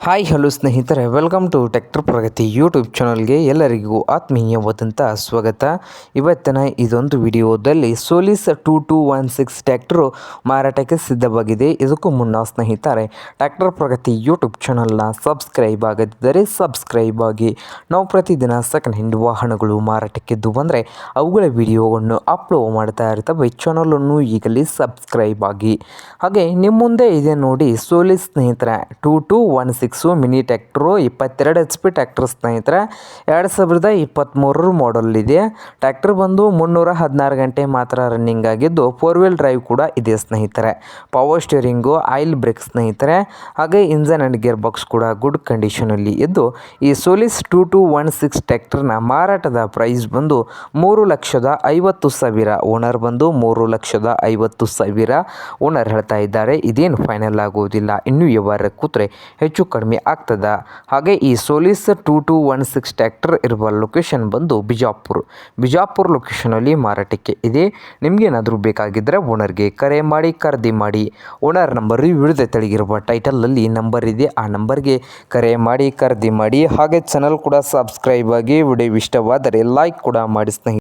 Hi hello ಸ್ನೇಹಿತರೆ, welcome to tractor Pragati YouTube ಚಾನಲ್ಗೆ ಎಲ್ಲರಿಗೂ ಆತ್ಮೀಯವಾದಂಥ ಸ್ವಾಗತ. ಇವತ್ತಿನ ಇದೊಂದು ವಿಡಿಯೋದಲ್ಲಿ ಸೋಲಿಸ್ 2216 ಟ್ರ್ಯಾಕ್ಟರು ಮಾರಾಟಕ್ಕೆ ಸಿದ್ಧವಾಗಿದೆ. ಇದಕ್ಕೂ ಮುನ್ನ ಸ್ನೇಹಿತರೆ, ಟ್ರ್ಯಾಕ್ಟರ್ ಪ್ರಗತಿ ಯೂಟ್ಯೂಬ್ ಚಾನಲ್ನ ಸಬ್ಸ್ಕ್ರೈಬ್ ಆಗದಿದ್ದರೆ ಸಬ್ಸ್ಕ್ರೈಬ್ ಆಗಿ. ನಾವು ಪ್ರತಿದಿನ ಸೆಕೆಂಡ್ ಹ್ಯಾಂಡ್ ವಾಹನಗಳು ಮಾರಾಟಕ್ಕೆದ್ದು ಬಂದರೆ ಅವುಗಳ ವಿಡಿಯೋವನ್ನು ಅಪ್ಲೋಡ್ ಮಾಡ್ತಾ ಇರ್ತವೆ. ಚಾನಲನ್ನು ಈಗಲೇ ಸಬ್ಸ್ಕ್ರೈಬ್ ಆಗಿ. ಹಾಗೆ ನಿಮ್ಮ ಮುಂದೆ ಇದೆ ನೋಡಿ ಸೋಲಿಸ್ ಸ್ನೇಹಿತರೆ 2216 ಮಿನಿ ಟ್ರ್ಯಾಕ್ಟರು 22 HP ಟ್ರ್ಯಾಕ್ಟರ್ ಸ್ನೇಹಿತರೆ. 2023 ಮಾಡಲ್ ಇದೆ. ಟ್ರ್ಯಾಕ್ಟರ್ ಬಂದು 316 ಗಂಟೆ ಮಾತ್ರ ರನ್ನಿಂಗ್ ಆಗಿದ್ದು 4 ವೀಲ್ ಡ್ರೈವ್ ಕೂಡ ಇದೆ ಸ್ನೇಹಿತರೆ. ಪವರ್ ಸ್ಟೀರಿಂಗು, ಆಯಿಲ್ ಬ್ರೇಕ್ ಸ್ನೇಹಿತರೆ. ಹಾಗೆ ಇಂಜನ್ ಆ್ಯಂಡ್ ಗೇರ್ ಬಾಕ್ಸ್ ಕೂಡ ಗುಡ್ ಕಂಡೀಷನಲ್ಲಿ ಇದ್ದು, ಈ ಸೋಲಿಸ್ 2216 ಟ್ರ್ಯಾಕ್ಟರ್ನ ಮಾರಾಟದ ಪ್ರೈಸ್ ಬಂದು 3,50,000. ಓನರ್ ಬಂದು 3,50,000 ಓನರ್ ಹೇಳ್ತಾ ಇದ್ದಾರೆ. ಇದೇನು ಫೈನಲ್ ಆಗೋದಿಲ್ಲ, ಇನ್ನೂ ವ್ಯವಹಾರ ಕೂತ್ರೆ ಹೆಚ್ಚು ಕಡಿಮೆ ಆಗ್ತದ. ಹಾಗೆ ಈ ಸೋಲಿಸ್ 2216 ಟ್ರ್ಯಾಕ್ಟರ್ ಇರುವ ಲೊಕೇಶನ್ ಬಂದು ಬಿಜಾಪುರ ಲೊಕೇಶನಲ್ಲಿ ಮಾರಾಟಕ್ಕೆ ಇದೆ. ನಿಮಗೇನಾದರೂ ಬೇಕಾಗಿದ್ದರೆ ಓನರ್ಗೆ ಕರೆ ಮಾಡಿ ಖರೀದಿ ಮಾಡಿ. ಓನರ್ ನಂಬರ್ ವಿಡಿಯೋದ ತೆಳಗಿರುವ ಟೈಟಲಲ್ಲಿ ನಂಬರ್ ಇದೆ, ಆ ನಂಬರ್ಗೆ ಕರೆ ಮಾಡಿ ಖರೀದಿ ಮಾಡಿ. ಹಾಗೆ ಚಾನಲ್ ಕೂಡ ಸಬ್ಸ್ಕ್ರೈಬ್ ಆಗಿ. ವಿಡಿಯೋ ಇಷ್ಟವಾದರೆ ಲೈಕ್ ಕೂಡ ಮಾಡಿ ಸ್ನೇಹಿತರೆ.